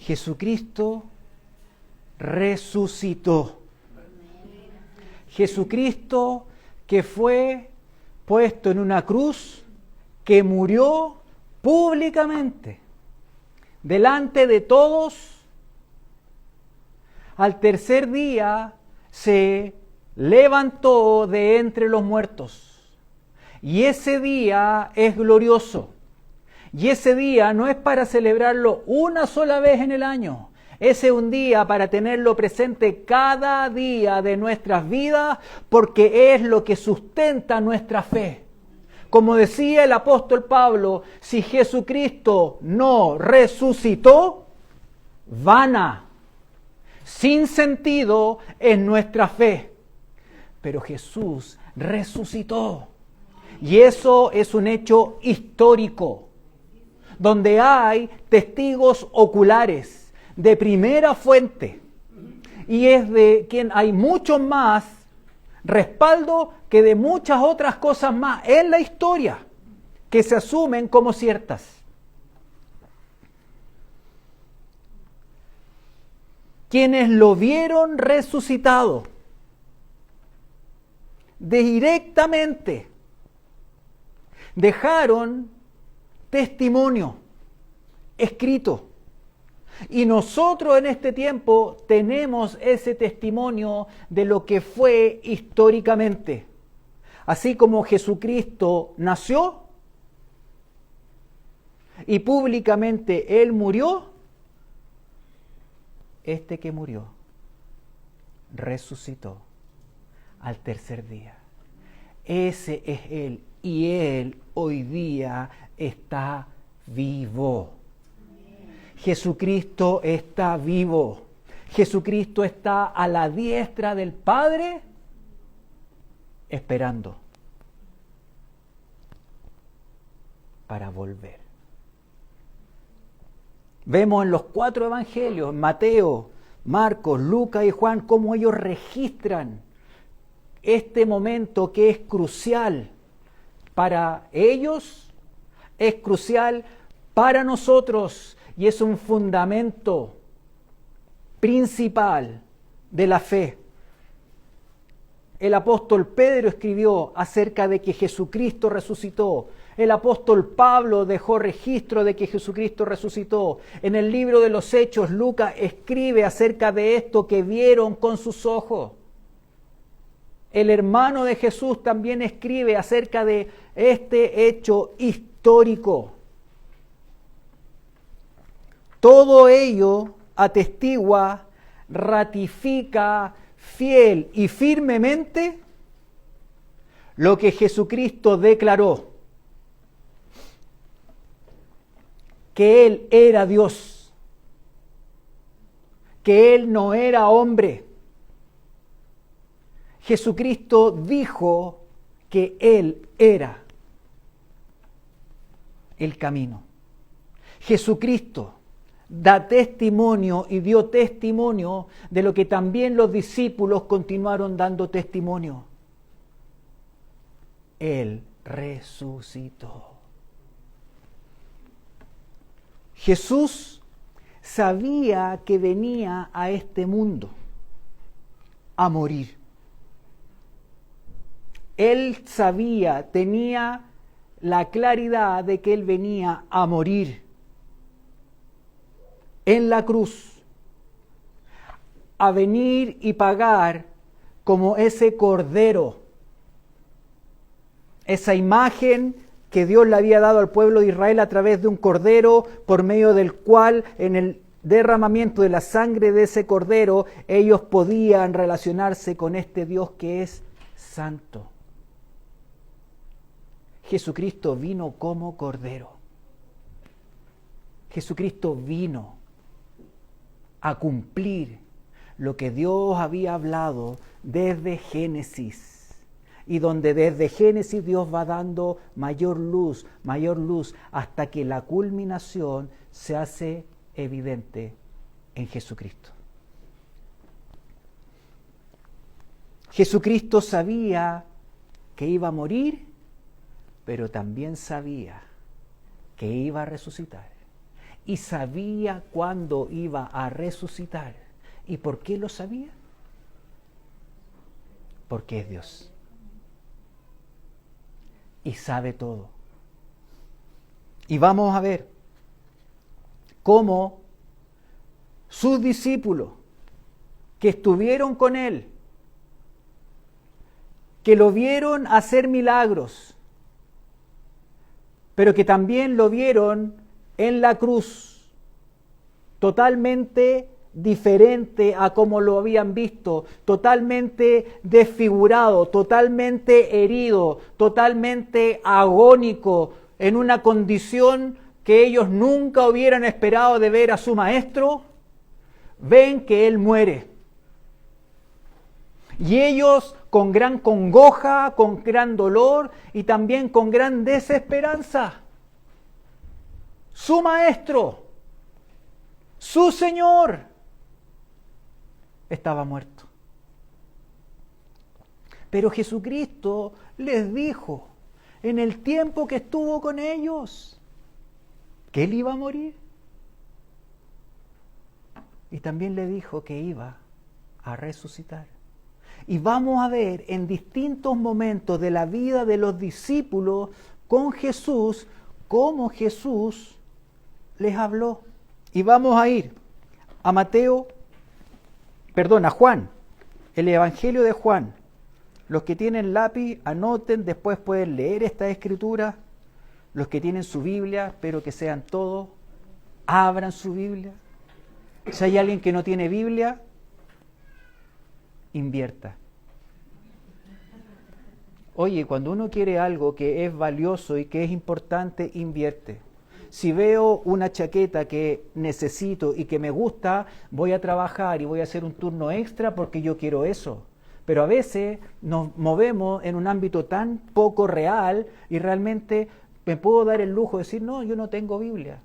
Jesucristo resucitó. Jesucristo que fue puesto en una cruz, que murió públicamente, delante de todos. Al tercer día se levantó de entre los muertos. Y ese día es glorioso. Y ese día no es para celebrarlo una sola vez en el año. Ese es un día para tenerlo presente cada día de nuestras vidas, porque es lo que sustenta nuestra fe. Como decía el apóstol Pablo, si Jesucristo no resucitó, vana, sin sentido es nuestra fe. Pero Jesús resucitó. Y eso es un hecho histórico, donde hay testigos oculares de primera fuente, y es de quien hay mucho más respaldo que de muchas otras cosas más en la historia que se asumen como ciertas. Quienes lo vieron resucitado directamente dejaron testimonio escrito. Y nosotros en este tiempo tenemos ese testimonio de lo que fue históricamente. Así como Jesucristo nació y públicamente Él murió, este que murió resucitó al tercer día. Ese es Él, y Él hoy día está vivo. Jesucristo está vivo. Jesucristo está a la diestra del Padre esperando para volver. Vemos en los 4 evangelios, Mateo, Marcos, Lucas y Juan, cómo ellos registran este momento que es crucial para ellos, es crucial para nosotros. Y es un fundamento principal de la fe. El apóstol Pedro escribió acerca de que Jesucristo resucitó. El apóstol Pablo dejó registro de que Jesucristo resucitó. En el libro de los Hechos, Lucas escribe acerca de esto que vieron con sus ojos. El hermano de Jesús también escribe acerca de este hecho histórico. Todo ello atestigua, ratifica fiel y firmemente lo que Jesucristo declaró, que Él era Dios, que Él no era hombre. Jesucristo dijo que Él era el camino. Jesucristo da testimonio y dio testimonio de lo que también los discípulos continuaron dando testimonio. Él resucitó. Jesús sabía que venía a este mundo a morir. Él sabía, tenía la claridad de que Él venía a morir en la cruz, a venir y pagar como ese cordero, esa imagen que Dios le había dado al pueblo de Israel a través de un cordero, por medio del cual en el derramamiento de la sangre de ese cordero ellos podían relacionarse con este Dios que es santo. Jesucristo vino como cordero. Jesucristo vino a cumplir lo que Dios había hablado desde Génesis, y donde desde Génesis Dios va dando mayor luz, hasta que la culminación se hace evidente en Jesucristo. Jesucristo sabía que iba a morir, pero también sabía que iba a resucitar. y sabía cuándo iba a resucitar. ¿Y por qué lo sabía? Porque es Dios. Y sabe todo. Y vamos a ver cómo sus discípulos que estuvieron con él, que lo vieron hacer milagros, pero que también lo vieron en la cruz, totalmente diferente a como lo habían visto, totalmente desfigurado, totalmente herido, totalmente agónico, en una condición que ellos nunca hubieran esperado de ver a su maestro, ven que él muere. Y ellos, con gran congoja, con gran dolor y también con gran desesperanza, su maestro, su Señor, estaba muerto. Pero Jesucristo les dijo, en el tiempo que estuvo con ellos, que él iba a morir. Y también le dijo que iba a resucitar. Y vamos a ver en distintos momentos de la vida de los discípulos con Jesús, cómo Jesús les habló. Y vamos a ir a Juan, el Evangelio de Juan. Los que tienen lápiz, anoten, después pueden leer esta escritura. Los que tienen su Biblia, espero que sean todos, abran su Biblia. Si hay alguien que no tiene Biblia, invierta. Oye, cuando uno quiere algo que es valioso y que es importante, invierte. Si veo una chaqueta que necesito y que me gusta, voy a trabajar y voy a hacer un turno extra porque yo quiero eso. Pero a veces nos movemos en un ámbito tan poco real y realmente me puedo dar el lujo de decir, no, yo no tengo Biblia.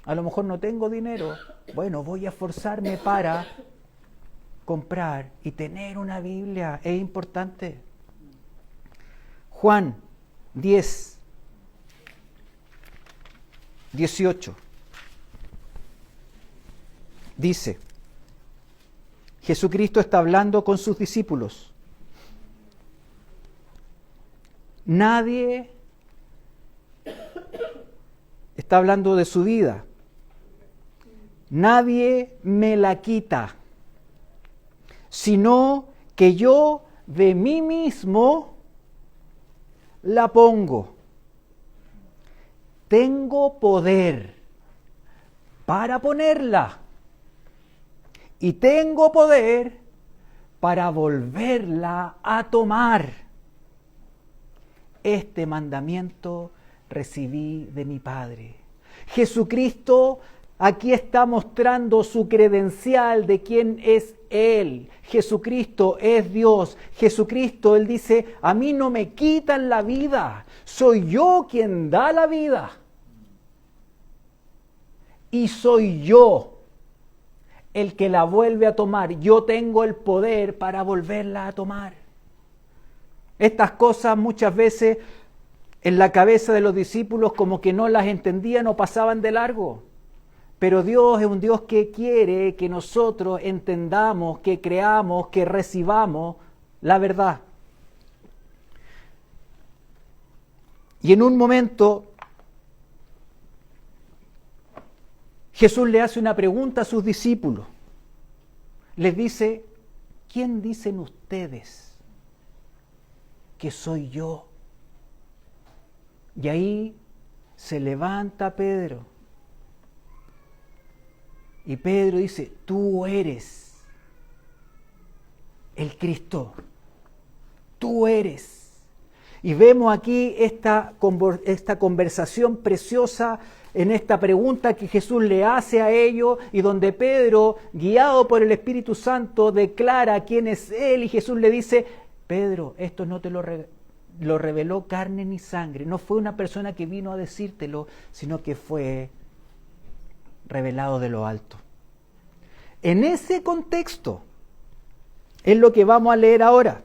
A lo mejor no tengo dinero. Bueno, voy a esforzarme para comprar y tener una Biblia. Es importante. Juan 10, 18. Dice, Jesucristo está hablando con sus discípulos. Nadie está hablando de su vida. Nadie me la quita, sino que yo de mí mismo la pongo. Tengo poder para ponerla y tengo poder para volverla a tomar. Este mandamiento recibí de mi Padre. Jesucristo aquí está mostrando su credencial de quién es Él. Jesucristo es Dios. Jesucristo, Él dice, a mí no me quitan la vida, soy yo quien da la vida. Y soy yo el que la vuelve a tomar. Yo tengo el poder para volverla a tomar. Estas cosas muchas veces en la cabeza de los discípulos como que no las entendían o pasaban de largo. Pero Dios es un Dios que quiere que nosotros entendamos, que creamos, que recibamos la verdad. Y en un momento Jesús le hace una pregunta a sus discípulos. Les dice, ¿quién dicen ustedes que soy yo? Y ahí se levanta Pedro. Y Pedro dice, tú eres el Cristo. Tú eres. Y vemos aquí esta conversación preciosa en esta pregunta que Jesús le hace a ellos y donde Pedro, guiado por el Espíritu Santo, declara quién es Él y Jesús le dice, Pedro, esto no te lo reveló carne ni sangre, no fue una persona que vino a decírtelo, sino que fue revelado de lo alto. En ese contexto es lo que vamos a leer ahora.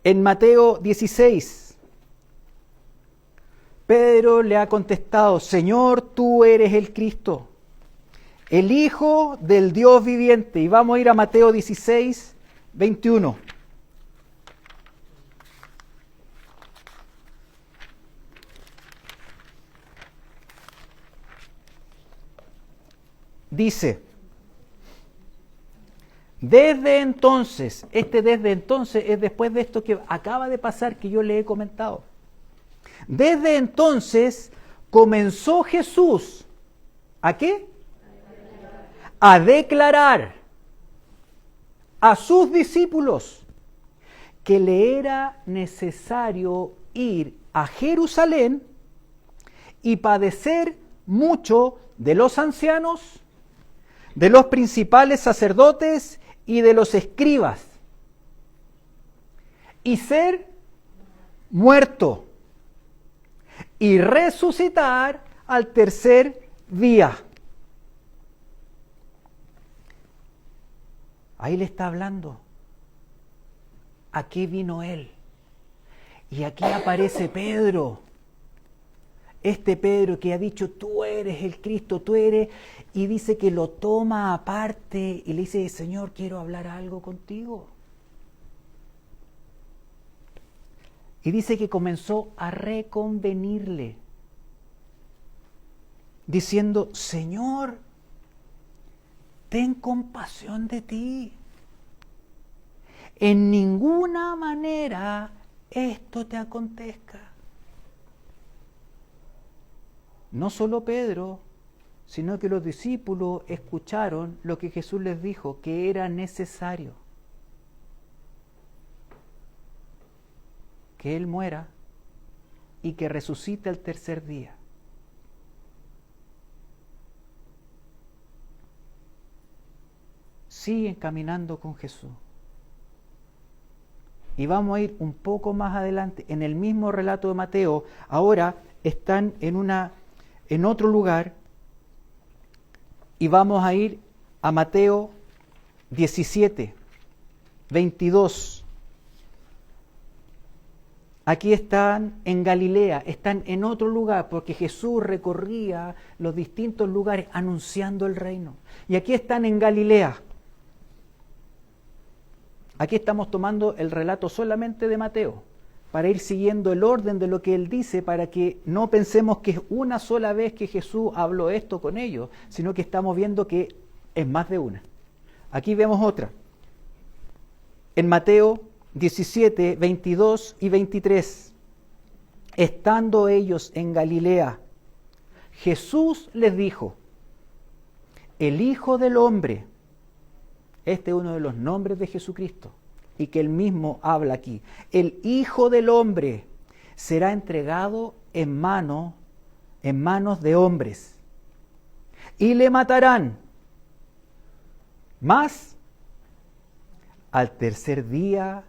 En Mateo 16, Pedro le ha contestado: Señor, tú eres el Cristo, el Hijo del Dios viviente. Y vamos a ir a Mateo 16, 21. Dice: desde entonces, desde entonces es después de esto que acaba de pasar, que yo le he comentado. Desde entonces comenzó Jesús, ¿a qué? A declarar a sus discípulos que le era necesario ir a Jerusalén y padecer mucho de los ancianos, de los principales sacerdotes y de los escribas, y ser muerto y resucitar al tercer día. Ahí le está hablando. ¿A qué vino él? Y aquí aparece Pedro. Este Pedro que ha dicho: tú eres el Cristo, tú eres, y dice que lo toma aparte y le dice: Señor, quiero hablar algo contigo. Y dice que comenzó a reconvenirle, diciendo: Señor, ten compasión de ti. En ninguna manera esto te acontezca. No solo Pedro, sino que los discípulos escucharon lo que Jesús les dijo, que era necesario que Él muera y que resucite al tercer día. Siguen caminando con Jesús. Y vamos a ir un poco más adelante, en el mismo relato de Mateo. Ahora están en otro lugar, y vamos a ir a Mateo 17, 22. Aquí están en Galilea, están en otro lugar, porque Jesús recorría los distintos lugares anunciando el reino. Y aquí están en Galilea. Aquí estamos tomando el relato solamente de Mateo, para ir siguiendo el orden de lo que él dice, para que no pensemos que es una sola vez que Jesús habló esto con ellos, sino que estamos viendo que es más de una. Aquí vemos otra. En Mateo 17, 22 y 23. Estando ellos en Galilea, Jesús les dijo: el Hijo del Hombre, este es uno de los nombres de Jesucristo, y que él mismo habla aquí, el Hijo del Hombre será entregado en manos de hombres, y le matarán, mas al tercer día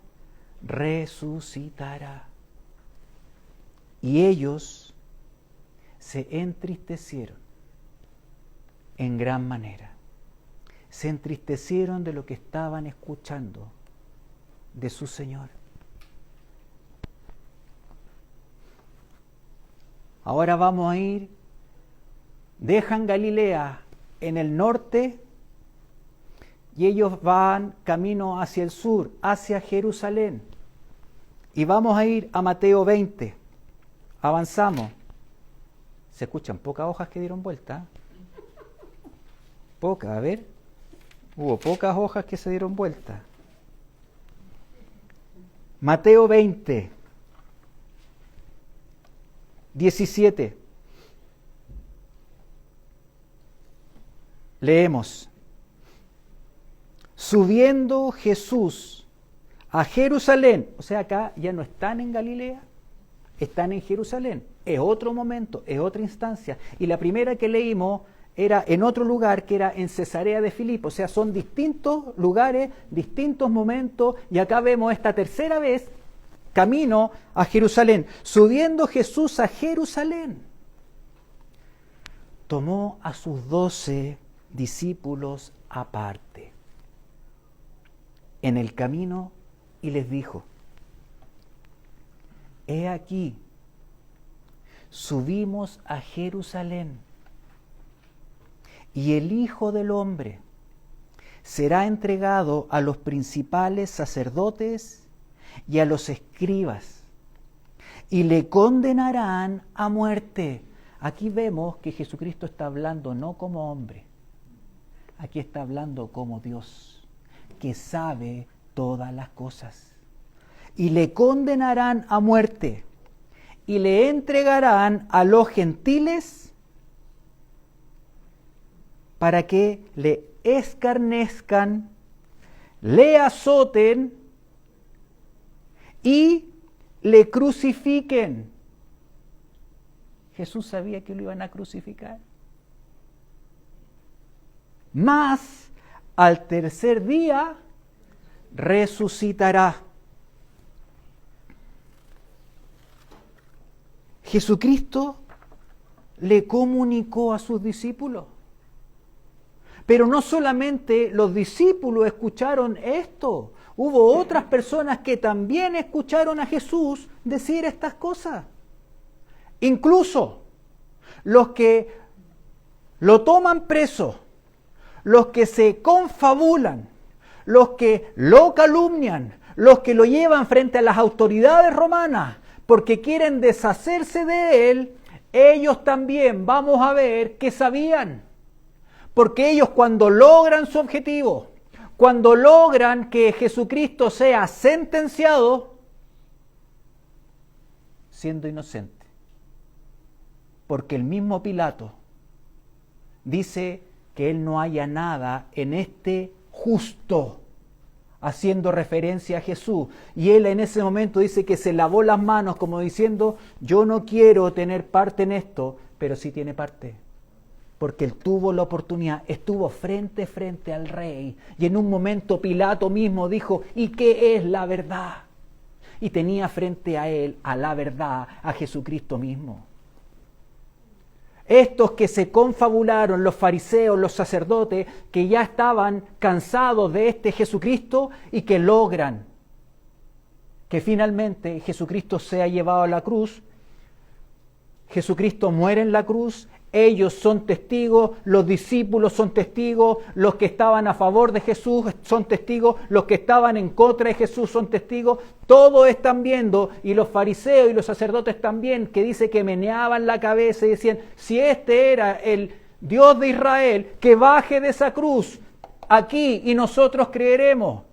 resucitará. Y ellos se entristecieron en gran manera. Se entristecieron de lo que estaban escuchando de su Señor. Ahora vamos a ir, dejan Galilea en el norte y ellos van camino hacia el sur, hacia Jerusalén. Y vamos a ir a Mateo 20. Avanzamos. ¿Se escuchan pocas hojas que dieron vuelta? Pocas, a ver. Hubo pocas hojas que se dieron vuelta. Mateo 20, 17. Leemos. Subiendo Jesús a Jerusalén, o sea, acá ya no están en Galilea, están en Jerusalén. Es otro momento, es otra instancia. Y la primera que leímos era en otro lugar, que era en Cesarea de Filipo. O sea, son distintos lugares, distintos momentos, y acá vemos esta tercera vez camino a Jerusalén. Subiendo Jesús a Jerusalén, tomó a sus 12 discípulos aparte en el camino y les dijo: he aquí, subimos a Jerusalén, y el Hijo del Hombre será entregado a los principales sacerdotes y a los escribas, y le condenarán a muerte. Aquí vemos que Jesucristo está hablando no como hombre, aquí está hablando como Dios, que sabe todas las cosas. Y le condenarán a muerte, y le entregarán a los gentiles para que le escarnezcan, le azoten y le crucifiquen. Jesús sabía que lo iban a crucificar. Mas al tercer día resucitará. Jesucristo le comunicó a sus discípulos. Pero no solamente los discípulos escucharon esto, hubo otras personas que también escucharon a Jesús decir estas cosas. Incluso los que lo toman preso, los que se confabulan, los que lo calumnian, los que lo llevan frente a las autoridades romanas porque quieren deshacerse de él, ellos también vamos a ver que sabían. Porque ellos cuando logran su objetivo, cuando logran que Jesucristo sea sentenciado, siendo inocente, porque el mismo Pilato dice que él no haya nada en este justo, haciendo referencia a Jesús. Y él en ese momento dice que se lavó las manos como diciendo, yo no quiero tener parte en esto, pero sí tiene parte. Porque él tuvo la oportunidad, estuvo frente a frente al rey. Y en un momento Pilato mismo dijo, ¿y qué es la verdad? Y tenía frente a él, a la verdad, a Jesucristo mismo. Estos que se confabularon, los fariseos, los sacerdotes, que ya estaban cansados de este Jesucristo y que logran que finalmente Jesucristo sea llevado a la cruz. Jesucristo muere en la cruz. Ellos son testigos, los discípulos son testigos, los que estaban a favor de Jesús son testigos, los que estaban en contra de Jesús son testigos, todos están viendo, y los fariseos y los sacerdotes también, que dice que meneaban la cabeza y decían, si este era el Dios de Israel, que baje de esa cruz aquí y nosotros creeremos.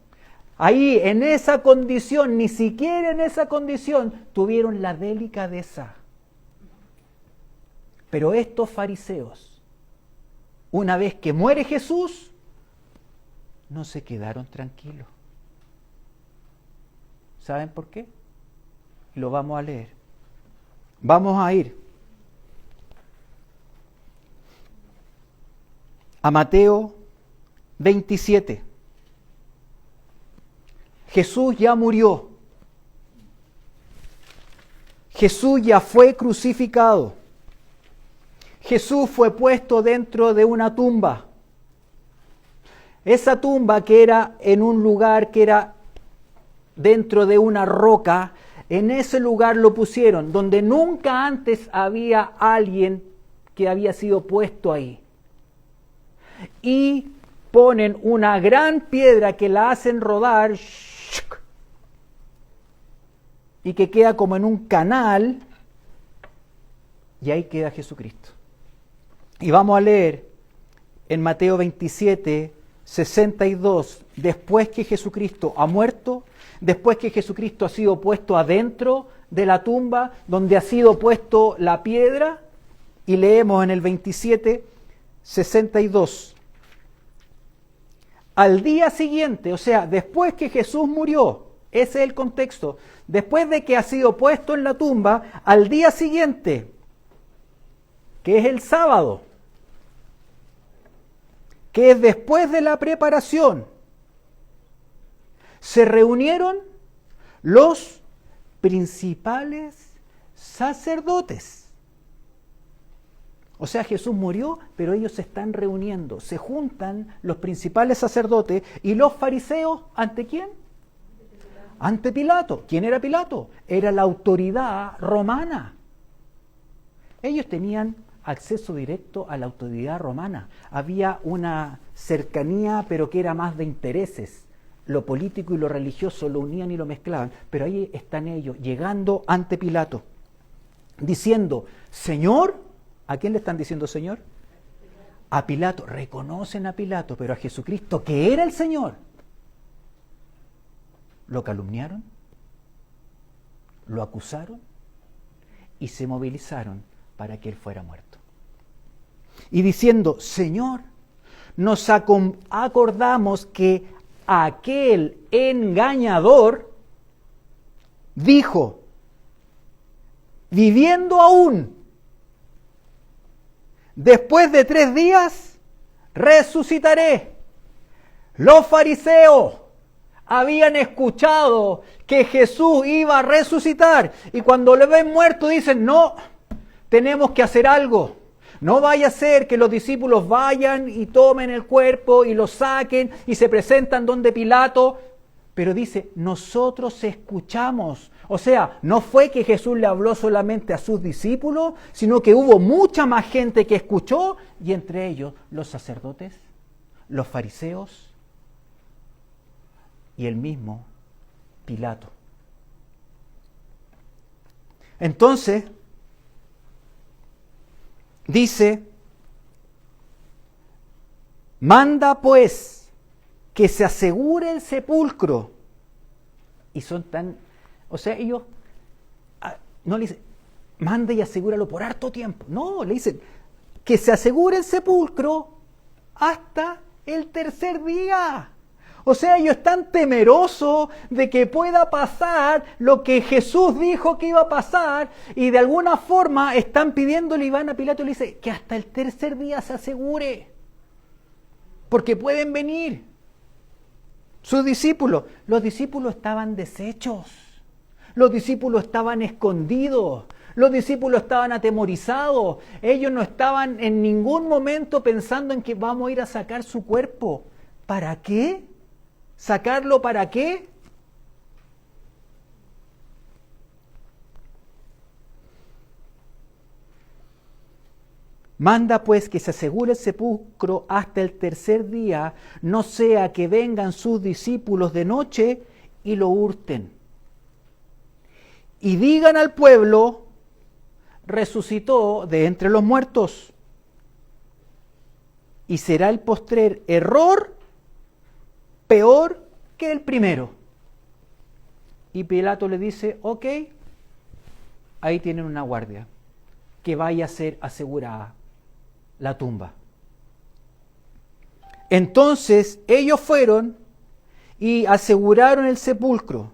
Ahí, en esa condición, ni siquiera en esa condición, tuvieron la delicadeza. Pero estos fariseos, una vez que muere Jesús, no se quedaron tranquilos. ¿Saben por qué? Lo vamos a leer. Vamos a ir a Mateo 27. Jesús ya murió. Jesús ya fue crucificado. Jesús fue puesto dentro de una tumba. Esa tumba que era en un lugar que era dentro de una roca, en ese lugar lo pusieron, donde nunca antes había alguien que había sido puesto ahí. Y ponen una gran piedra que la hacen rodar y que queda como en un canal, y ahí queda Jesucristo. Y vamos a leer en Mateo 27, 62, después que Jesucristo ha muerto, después que Jesucristo ha sido puesto adentro de la tumba, donde ha sido puesto la piedra, y leemos en el 27, 62. Al día siguiente, o sea, después que Jesús murió, ese es el contexto, después de que ha sido puesto en la tumba, al día siguiente, que es el sábado, que es después de la preparación, se reunieron los principales sacerdotes. O sea, Jesús murió, pero ellos se están reuniendo, se juntan los principales sacerdotes y los fariseos, ¿ante quién? Ante Pilato. ¿Quién era Pilato? Era la autoridad romana. Ellos tenían acceso directo a la autoridad romana. Había una cercanía, pero que era más de intereses. Lo político y lo religioso lo unían y lo mezclaban. Pero ahí están ellos, llegando ante Pilato, diciendo, Señor, ¿a quién le están diciendo Señor? A Pilato. Reconocen a Pilato, pero a Jesucristo, que era el Señor, lo calumniaron, lo acusaron y se movilizaron para que él fuera muerto. Y diciendo, Señor, nos acordamos que aquel engañador dijo, viviendo aún, después de 3 días, resucitaré. Los fariseos habían escuchado que Jesús iba a resucitar y cuando le ven muerto dicen, no, tenemos que hacer algo. No vaya a ser que los discípulos vayan y tomen el cuerpo y lo saquen y se presentan donde Pilato. Pero dice, nosotros escuchamos. O sea, no fue que Jesús le habló solamente a sus discípulos, sino que hubo mucha más gente que escuchó, y entre ellos los sacerdotes, los fariseos y el mismo Pilato. Entonces, dice, manda pues que se asegure el sepulcro. Y son tan, o sea, ellos no le dicen, manda y asegúralo por harto tiempo. No, le dicen, que se asegure el sepulcro hasta el 3er día. O sea, ellos están temerosos de que pueda pasar lo que Jesús dijo que iba a pasar y de alguna forma están pidiéndole y van a Pilato y le dice que hasta el 3er día se asegure. Porque pueden venir sus discípulos. Los discípulos estaban deshechos. Los discípulos estaban escondidos. Los discípulos estaban atemorizados. Ellos no estaban en ningún momento pensando en que vamos a ir a sacar su cuerpo. ¿Para qué? ¿Sacarlo para qué? Manda pues que se asegure el sepulcro hasta el 3er día, no sea que vengan sus discípulos de noche y lo hurten. Y digan al pueblo, resucitó de entre los muertos. Y será el postrer error peor que el primero. Y Pilato le dice, ok, ahí tienen una guardia, que vaya a ser asegurada la tumba. Entonces ellos fueron y aseguraron el sepulcro,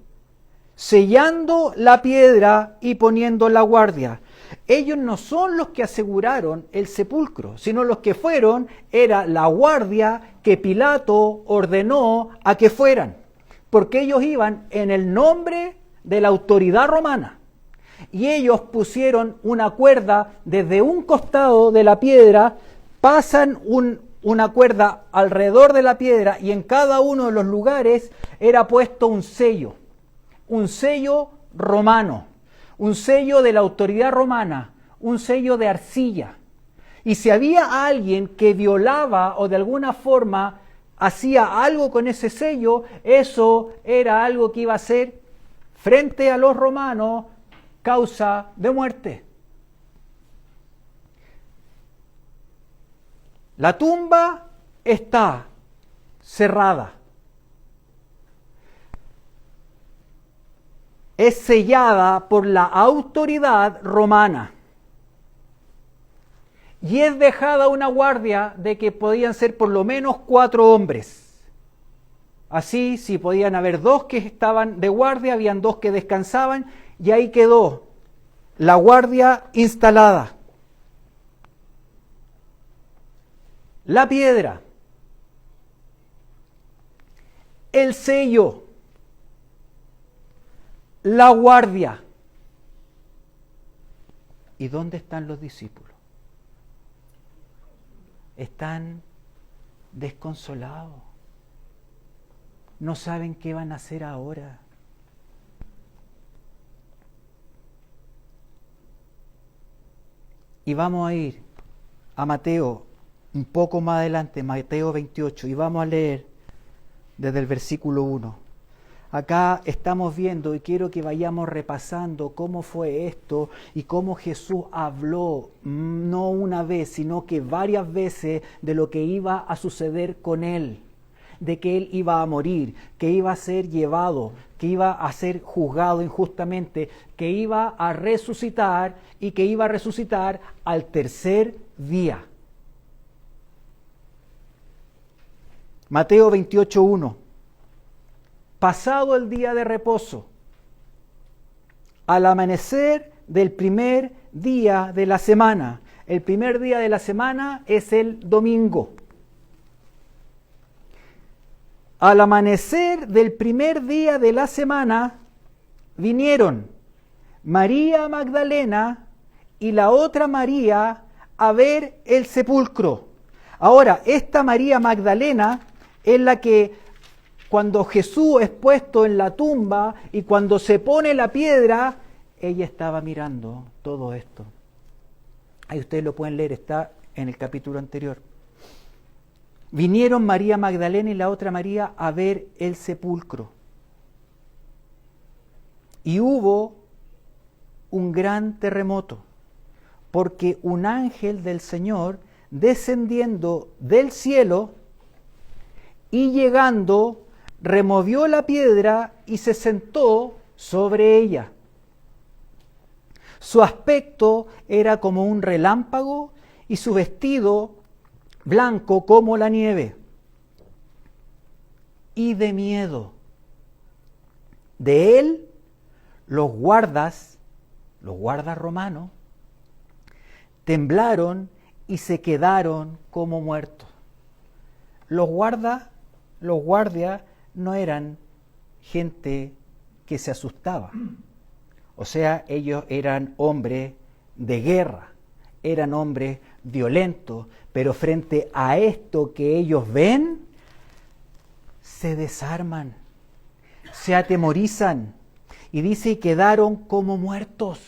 sellando la piedra y poniendo la guardia. Ellos no son los que aseguraron el sepulcro, sino los que fueron, era la guardia que Pilato ordenó a que fueran, porque ellos iban en el nombre de la autoridad romana. Y ellos pusieron una cuerda desde un costado de la piedra, pasan una cuerda alrededor de la piedra y en cada uno de los lugares era puesto un sello romano, un sello de la autoridad romana, un sello de arcilla. Y si había alguien que violaba o de alguna forma hacía algo con ese sello, eso era algo que iba a ser frente a los romanos causa de muerte. La tumba está cerrada. Es sellada por la autoridad romana. Y es dejada una guardia de que podían ser por lo menos 4 hombres. Así, si podían haber 2 que estaban de guardia, habían 2 que descansaban, y ahí quedó la guardia instalada. La piedra, el sello, la guardia. ¿Y dónde están los discípulos? Están desconsolados. No saben qué van a hacer ahora. Y vamos a ir a Mateo, un poco más adelante, Mateo 28, y vamos a leer desde el versículo 1. Acá estamos viendo y quiero que vayamos repasando cómo fue esto y cómo Jesús habló, no una vez, sino que varias veces de lo que iba a suceder con él, de que él iba a morir, que iba a ser llevado, que iba a ser juzgado injustamente, que iba a resucitar y que iba a resucitar al tercer día. Mateo 28:1. Pasado el día de reposo, al amanecer del primer día de la semana. El primer día de la semana es el domingo. Al amanecer del primer día de la semana vinieron María Magdalena y la otra María a ver el sepulcro. Ahora, esta María Magdalena es la que cuando Jesús es puesto en la tumba y cuando se pone la piedra, ella estaba mirando todo esto. Ahí ustedes lo pueden leer, está en el capítulo anterior. Vinieron María Magdalena y la otra María a ver el sepulcro. Y hubo un gran terremoto, porque un ángel del Señor, descendiendo del cielo y llegando, removió la piedra y se sentó sobre ella. Su aspecto era como un relámpago y su vestido blanco como la nieve. Y de miedo de él, los guardas romanos, temblaron y se quedaron como muertos. Los guardias no eran gente que se asustaba. O sea, ellos eran hombres de guerra, eran hombres violentos, pero frente a esto que ellos ven, se desarman, se atemorizan y dice, y quedaron como muertos.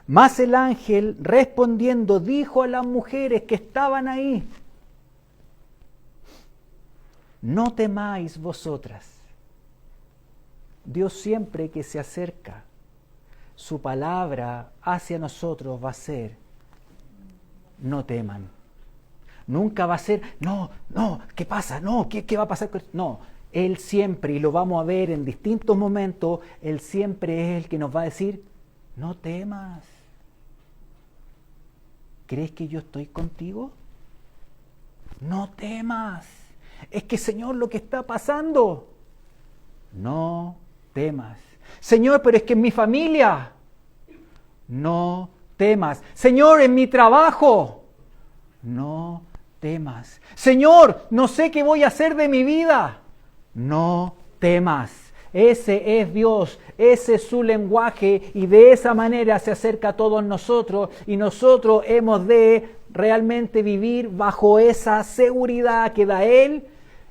Mas el ángel respondiendo dijo a las mujeres que estaban ahí, no temáis vosotras. Dios siempre que se acerca, su palabra hacia nosotros va a ser, no teman. Nunca va a ser, no, ¿qué pasa? No, ¿qué va a pasar? No, Él siempre, y lo vamos a ver en distintos momentos, Él siempre es el que nos va a decir, no temas. ¿Crees que yo estoy contigo? No temas. Es que, Señor, lo que está pasando, no temas. Señor, pero es que en mi familia, no temas. Señor, en mi trabajo, no temas. Señor, no sé qué voy a hacer de mi vida, no temas. Ese es Dios, ese es su lenguaje y de esa manera se acerca a todos nosotros y nosotros hemos de realmente vivir bajo esa seguridad que da Él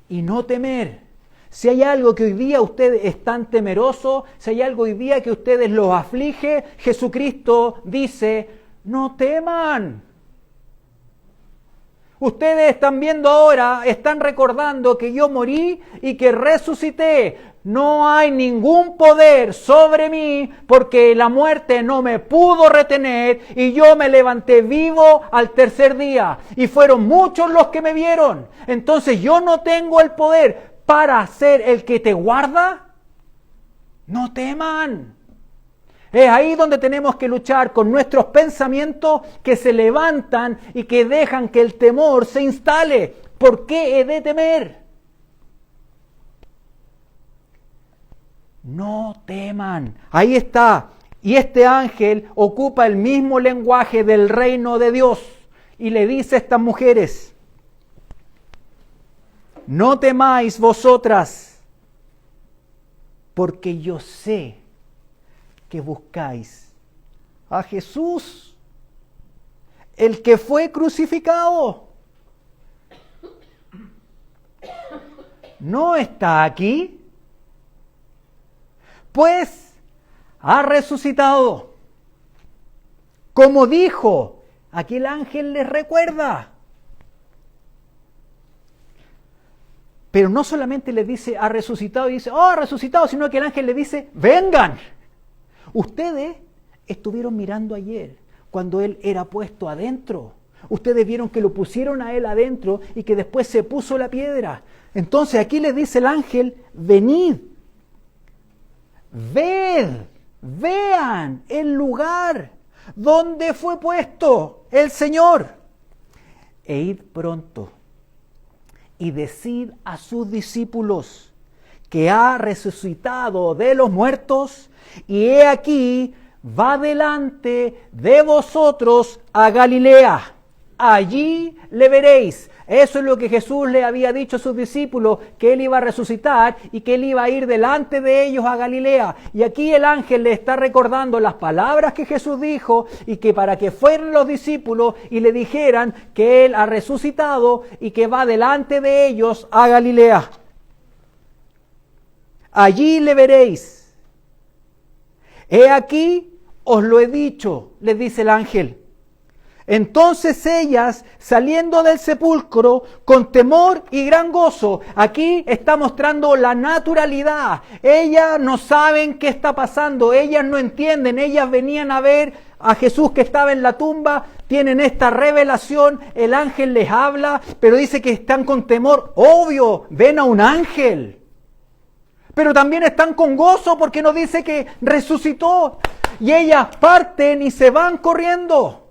y no temer. Si hay algo que hoy día ustedes están temerosos, si hay algo hoy día que ustedes los aflige, Jesucristo dice, no teman. Ustedes están viendo ahora, están recordando que yo morí y que resucité. No hay ningún poder sobre mí porque la muerte no me pudo retener y yo me levanté vivo al tercer día. Y fueron muchos los que me vieron. Entonces yo no tengo el poder para ser el que te guarda. No teman. Es ahí donde tenemos que luchar con nuestros pensamientos que se levantan y que dejan que el temor se instale. ¿Por qué he de temer? No teman. Ahí está. Y este ángel ocupa el mismo lenguaje del reino de Dios y le dice a estas mujeres, no temáis vosotras, porque yo sé que buscáis a Jesús, el que fue crucificado. ¿No está aquí? Pues ha resucitado, como dijo. Aquí el ángel les recuerda. Pero no solamente les dice, ha resucitado, y dice, oh, ha resucitado, sino que el ángel le dice, vengan. Ustedes estuvieron mirando ayer, cuando él era puesto adentro. Ustedes vieron que lo pusieron a él adentro y que después se puso la piedra. Entonces aquí les dice el ángel, venid, ved, vean el lugar donde fue puesto el Señor. E id pronto y decid a sus discípulos que ha resucitado de los muertos y he aquí va delante de vosotros a Galilea. Allí le veréis. Eso es lo que Jesús le había dicho a sus discípulos, que Él iba a resucitar y que Él iba a ir delante de ellos a Galilea. Y aquí el ángel le está recordando las palabras que Jesús dijo y que para que fueran los discípulos y le dijeran que Él ha resucitado y que va delante de ellos a Galilea. Allí le veréis. He aquí, os lo he dicho, les dice el ángel. Entonces ellas, saliendo del sepulcro, con temor y gran gozo, aquí está mostrando la naturalidad. Ellas no saben qué está pasando, ellas no entienden, ellas venían a ver a Jesús que estaba en la tumba, tienen esta revelación, el ángel les habla, pero dice que están con temor. Obvio, ven a un ángel. Pero también están con gozo porque nos dice que resucitó. Y ellas parten y se van corriendo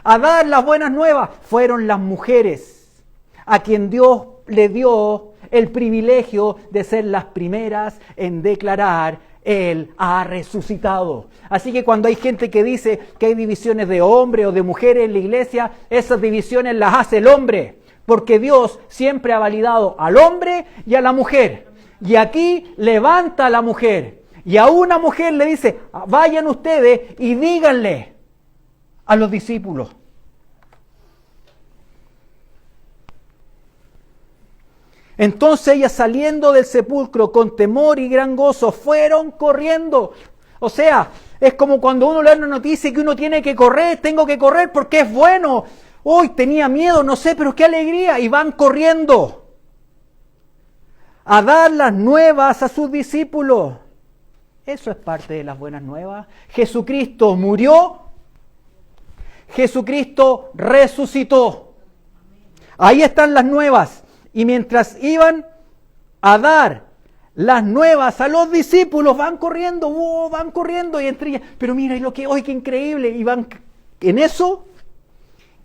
a dar las buenas nuevas. Fueron las mujeres a quien Dios le dio el privilegio de ser las primeras en declarar: Él ha resucitado. Así que cuando hay gente que dice que hay divisiones de hombres o de mujeres en la iglesia, esas divisiones las hace el hombre, porque Dios siempre ha validado al hombre y a la mujer. Y aquí levanta a la mujer y a una mujer le dice: vayan ustedes y díganle a los discípulos. Entonces ellas, saliendo del sepulcro con temor y gran gozo, fueron corriendo. O sea, es como cuando uno lee una noticia que uno tiene que correr. Tengo que correr porque es bueno. Hoy tenía miedo, no sé, pero qué alegría. Y van corriendo a dar las nuevas a sus discípulos. Eso es parte de las buenas nuevas. Jesucristo murió. Jesucristo resucitó. Ahí están las nuevas. Y mientras iban a dar las nuevas a los discípulos, van corriendo, y entre ellas, pero mira, y lo que hoy, qué increíble, y van en eso.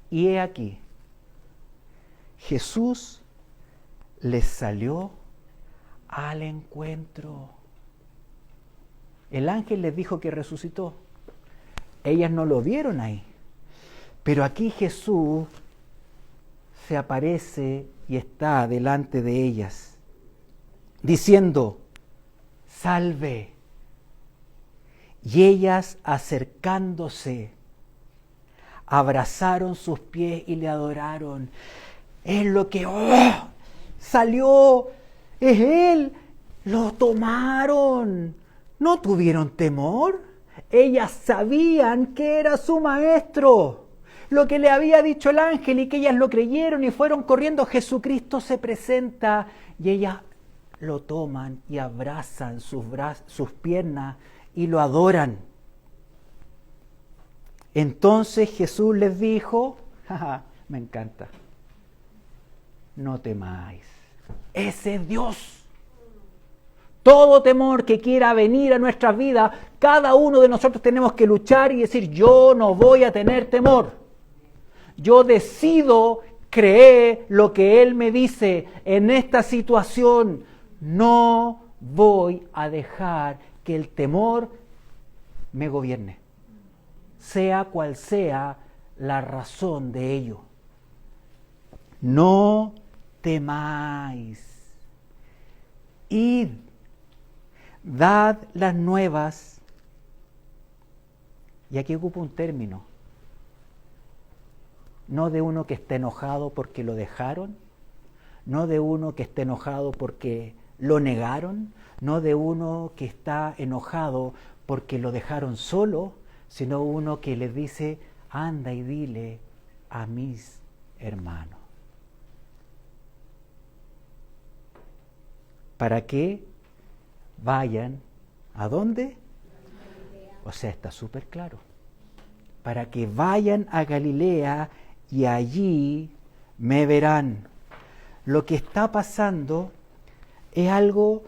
Y he aquí, Jesús les salió al encuentro. El ángel les dijo que resucitó. Ellas no lo vieron ahí. Pero aquí Jesús se aparece y está delante de ellas, diciendo: salve. Y ellas, acercándose, abrazaron sus pies y le adoraron. Es lo que salió, es Él. Lo tomaron. No tuvieron temor. Ellas sabían que era su maestro, lo que le había dicho el ángel, y que ellas lo creyeron y fueron corriendo. Jesucristo se presenta y ellas lo toman y abrazan sus piernas y lo adoran. Entonces Jesús les dijo, me encanta, no temáis, ese es Dios. Todo temor que quiera venir a nuestras vidas, cada uno de nosotros tenemos que luchar y decir: yo no voy a tener temor. Yo decido creer lo que Él me dice en esta situación. No voy a dejar que el temor me gobierne, sea cual sea la razón de ello. No temáis. Id, dad las nuevas. Y aquí ocupo un término. No de uno que esté enojado porque lo dejaron, no de uno que esté enojado porque lo negaron, no de uno que está enojado porque lo dejaron solo, sino uno que les dice: anda y dile a mis hermanos. ¿Para qué vayan? ¿A dónde? O sea, está súper claro. Para que vayan a Galilea y allí me verán. Lo que está pasando es algo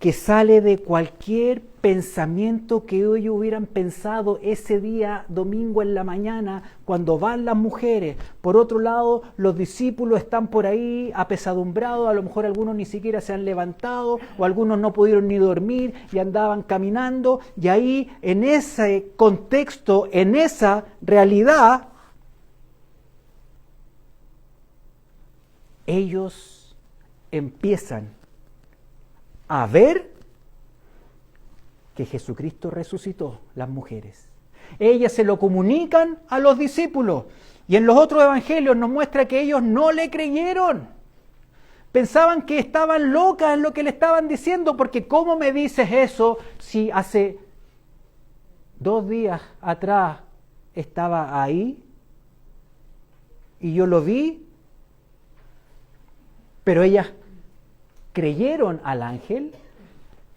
que sale de cualquier pensamiento que ellos hubieran pensado ese día domingo en la mañana cuando van las mujeres. Por otro lado, los discípulos están por ahí apesadumbrados, a lo mejor algunos ni siquiera se han levantado o algunos no pudieron ni dormir y andaban caminando, y ahí en ese contexto, en esa realidad, ellos empiezan a ver que Jesucristo resucitó, las mujeres. Ellas se lo comunican a los discípulos y en los otros evangelios nos muestra que ellos no le creyeron. Pensaban que estaban locas en lo que le estaban diciendo, porque ¿cómo me dices eso si hace 2 días atrás estaba ahí y yo lo vi? Pero ellas creyeron al ángel.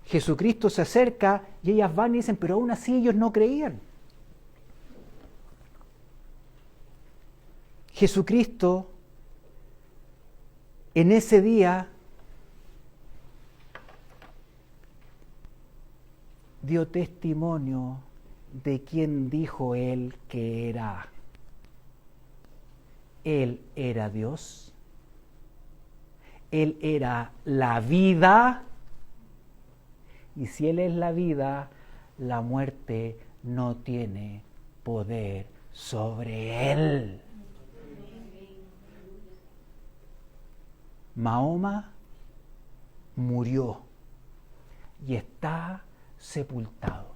Jesucristo se acerca y ellas van y dicen, pero aún así ellos no creían. Jesucristo en ese día dio testimonio de quién dijo él que era. Él era Dios. Él era la vida, y si Él es la vida, la muerte no tiene poder sobre Él. Mahoma murió y está sepultado,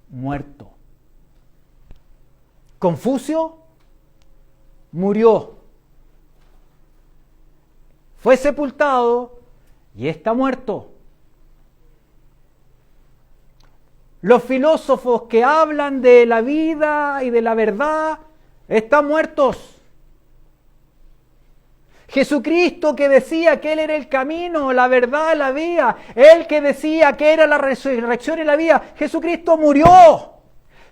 muerto. Confucio murió. Fue sepultado y está muerto. Los filósofos que hablan de la vida y de la verdad están muertos. Jesucristo, que decía que Él era el camino, la verdad, la vida, Él que decía que era la resurrección y la vida, Jesucristo murió,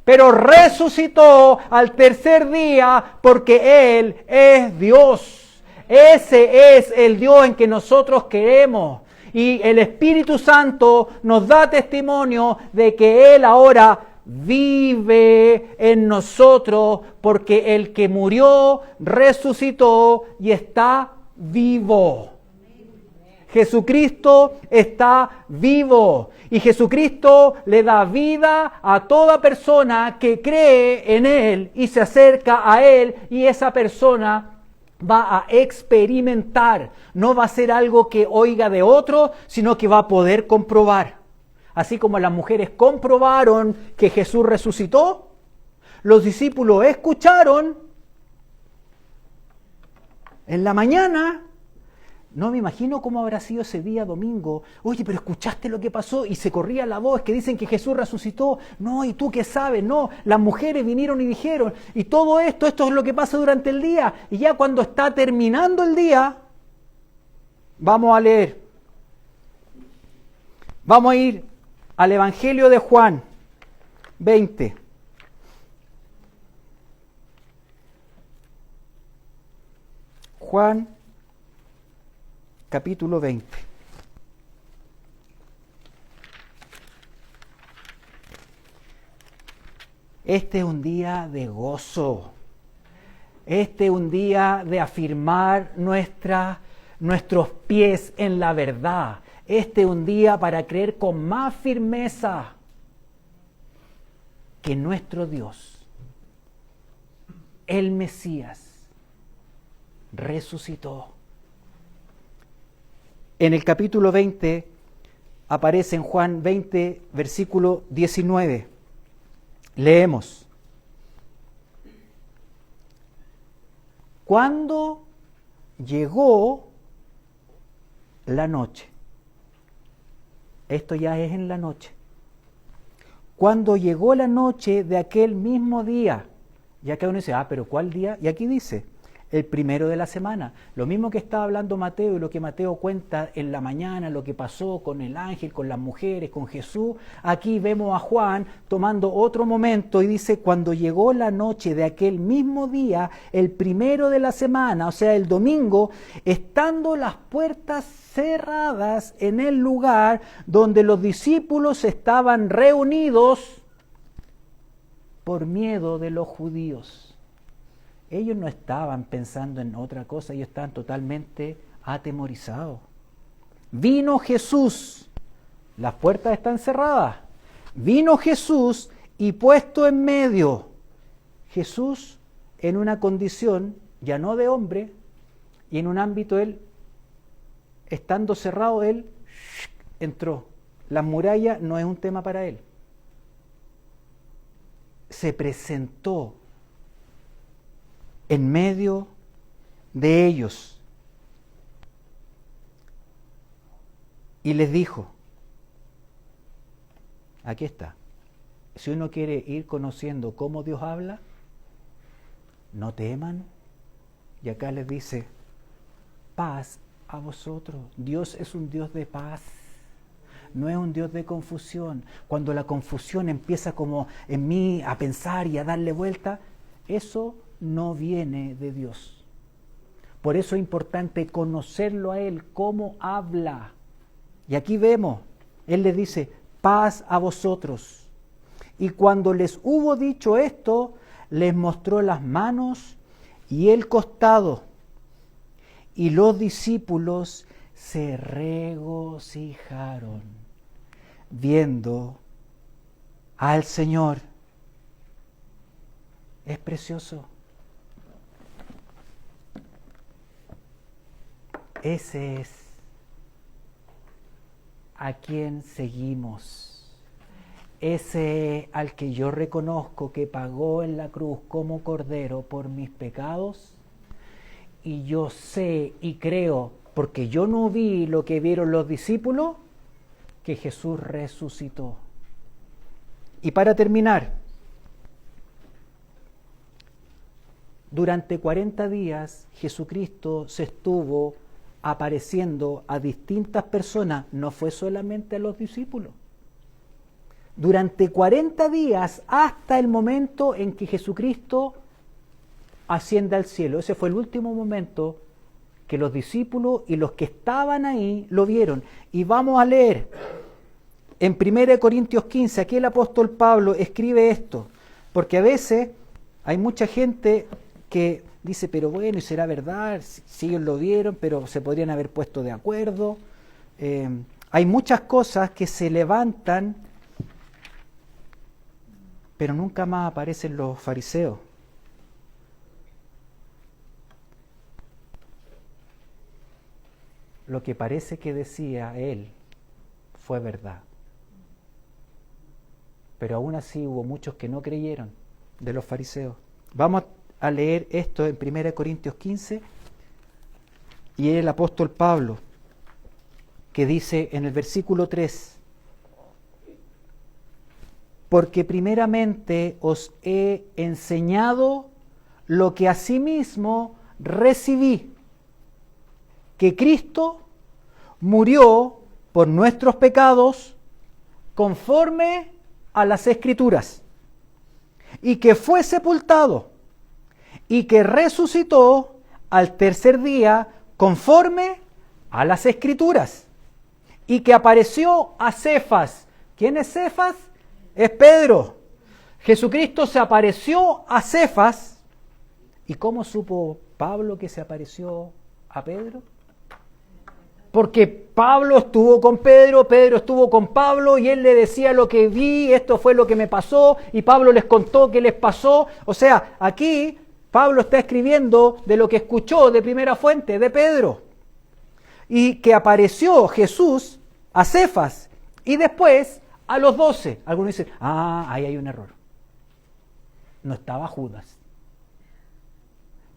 pero resucitó al tercer día porque Él es Dios. Ese es el Dios en que nosotros creemos. Y el Espíritu Santo nos da testimonio de que Él ahora vive en nosotros, porque el que murió, resucitó y está vivo. Jesucristo está vivo y Jesucristo le da vida a toda persona que cree en Él y se acerca a Él, y esa persona va a experimentar, no va a ser algo que oiga de otro, sino que va a poder comprobar. Así como las mujeres comprobaron que Jesús resucitó, los discípulos escucharon en la mañana. No me imagino cómo habrá sido ese día domingo. Oye, pero ¿escuchaste lo que pasó? Y se corría la voz, que dicen que Jesús resucitó. No, ¿y tú qué sabes? No, las mujeres vinieron y dijeron. Y todo esto es lo que pasa durante el día. Y ya cuando está terminando el día, vamos a leer. Vamos a ir al Evangelio de Juan 20. Juan capítulo 20. Este es un día de gozo. Este es un día de afirmar nuestros pies en la verdad. Este es un día para creer con más firmeza que nuestro Dios, el Mesías, resucitó. En el capítulo 20 aparece en Juan 20, versículo 19. Leemos. Cuando llegó la noche, esto ya es en la noche. cuando llegó la noche de aquel mismo día. Ya que uno dice, pero ¿cuál día? Y aquí dice, el primero de la semana. Lo mismo que estaba hablando Mateo y lo que Mateo cuenta en la mañana, lo que pasó con el ángel, con las mujeres, con Jesús. Aquí vemos a Juan tomando otro momento y dice, cuando llegó la noche de aquel mismo día, el primero de la semana, o sea, el domingo, estando las puertas cerradas en el lugar donde los discípulos estaban reunidos por miedo de los judíos. Ellos no estaban pensando en otra cosa, ellos estaban totalmente atemorizados. Vino Jesús, las puertas están cerradas. Vino Jesús y puesto en medio, Jesús en una condición ya no de hombre, y en un ámbito él, estando cerrado, él entró. La muralla no es un tema para él. Se presentó en medio de ellos y les dijo, aquí está, si uno quiere ir conociendo cómo Dios habla, no teman, y acá les dice, paz a vosotros. Dios es un Dios de paz, no es un Dios de confusión. Cuando la confusión empieza como en mí a pensar y a darle vuelta, eso no viene de Dios. Por eso es importante conocerlo a Él, cómo habla. Y aquí vemos, Él les dice, paz a vosotros. Y cuando les hubo dicho esto, les mostró las manos y el costado. Y los discípulos se regocijaron viendo al Señor. Es precioso. Ese es a quien seguimos. Ese al que yo reconozco que pagó en la cruz como cordero por mis pecados. Y yo sé y creo, porque yo no vi lo que vieron los discípulos, que Jesús resucitó. Y para terminar, durante 40 días Jesucristo se estuvo apareciendo a distintas personas, no fue solamente a los discípulos. Durante 40 días hasta el momento en que Jesucristo asciende al cielo. Ese fue el último momento que los discípulos y los que estaban ahí lo vieron. Y vamos a leer en 1 Corintios 15, aquí el apóstol Pablo escribe esto, porque a veces hay mucha gente que dice, pero bueno, ¿y será verdad? Si ellos lo vieron, pero se podrían haber puesto de acuerdo. Hay muchas cosas que se levantan, pero nunca más aparecen los fariseos. Lo que parece que decía él fue verdad. Pero aún así hubo muchos que no creyeron de los fariseos. Vamos a leer esto en 1 Corintios 15 y es el apóstol Pablo que dice en el versículo 3, porque primeramente os he enseñado lo que asimismo recibí, que Cristo murió por nuestros pecados conforme a las Escrituras, y que fue sepultado, y que resucitó al tercer día conforme a las Escrituras, y que apareció a Cefas. ¿Quién es Cefas? Es Pedro. Jesucristo se apareció a Cefas. ¿Y cómo supo Pablo que se apareció a Pedro? Porque Pablo estuvo con Pedro, Pedro estuvo con Pablo y él le decía lo que vi, esto fue lo que me pasó, y Pablo les contó qué les pasó. O sea, aquí Pablo está escribiendo de lo que escuchó de primera fuente, de Pedro. Y que apareció Jesús a Cefas y después a los 12. Algunos dicen, ahí hay un error. No estaba Judas.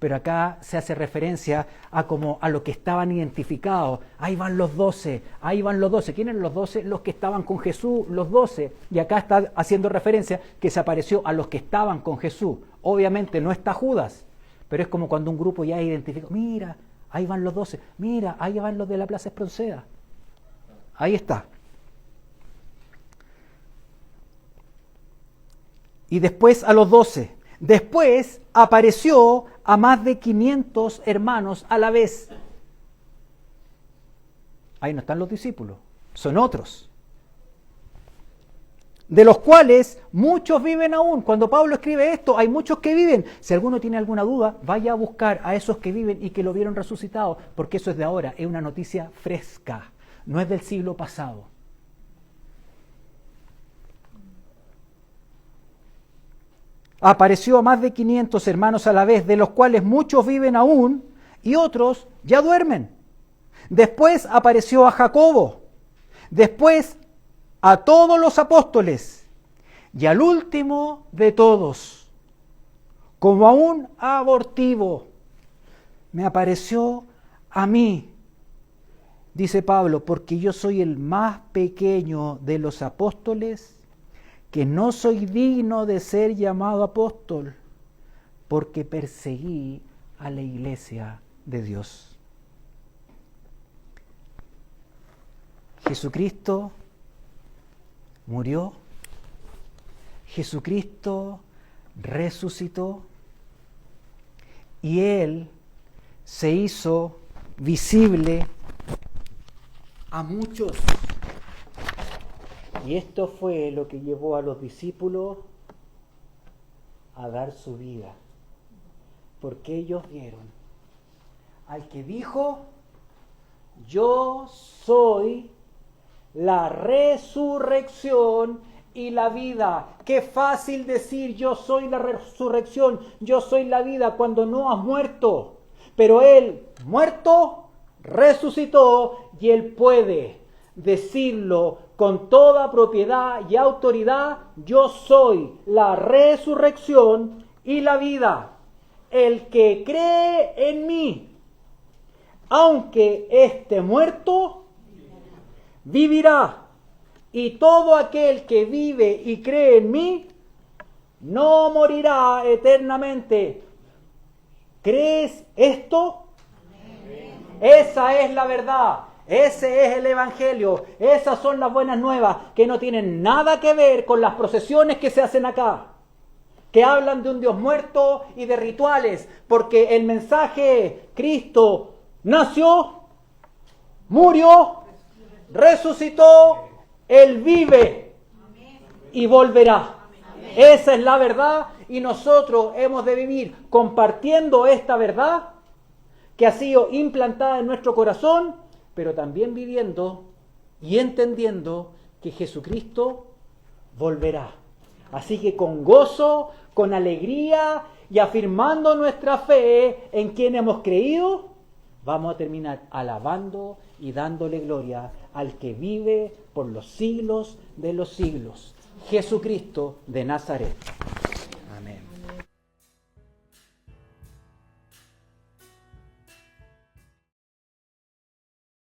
pero acá se hace referencia a lo que estaban identificados. Ahí van los 12, ahí van los 12. ¿Quiénes eran los 12? Los que estaban con Jesús, los 12. Y acá está haciendo referencia que se apareció a los que estaban con Jesús. Obviamente no está Judas, pero es como cuando un grupo ya identifica, mira, ahí van los 12, mira, ahí van los de la Plaza Espronceda. Ahí está. Y después a los 12. Después apareció a más de 500 hermanos a la vez. Ahí no están los discípulos, son otros. De los cuales muchos viven aún. Cuando Pablo escribe esto, hay muchos que viven. Si alguno tiene alguna duda, vaya a buscar a esos que viven y que lo vieron resucitado, porque eso es de ahora, es una noticia fresca, no es del siglo pasado. Apareció a más de 500 hermanos a la vez, de los cuales muchos viven aún y otros ya duermen. Después apareció a Jacobo, después a todos los apóstoles y al último de todos, como a un abortivo, me apareció a mí, dice Pablo, porque yo soy el más pequeño de los apóstoles, que no soy digno de ser llamado apóstol, porque perseguí a la iglesia de Dios. Jesucristo murió, Jesucristo resucitó y Él se hizo visible a muchos. Y esto fue lo que llevó a los discípulos a dar su vida, porque ellos vieron al que dijo, yo soy la resurrección y la vida. Qué fácil decir yo soy la resurrección, yo soy la vida cuando no has muerto, pero Él muerto, resucitó y Él puede decirlo con toda propiedad y autoridad, yo soy la resurrección y la vida. El que cree en mí, aunque esté muerto, vivirá. Y todo aquel que vive y cree en mí, no morirá eternamente. ¿Crees esto? Esa es la verdad. Ese es el Evangelio, esas son las buenas nuevas que no tienen nada que ver con las procesiones que se hacen acá, que hablan de un Dios muerto y de rituales, porque el mensaje es, Cristo nació, murió, resucitó, Él vive y volverá. Esa es la verdad y nosotros hemos de vivir compartiendo esta verdad que ha sido implantada en nuestro corazón, pero también viviendo y entendiendo que Jesucristo volverá. Así que con gozo, con alegría y afirmando nuestra fe en quien hemos creído, vamos a terminar alabando y dándole gloria al que vive por los siglos de los siglos, Jesucristo de Nazaret.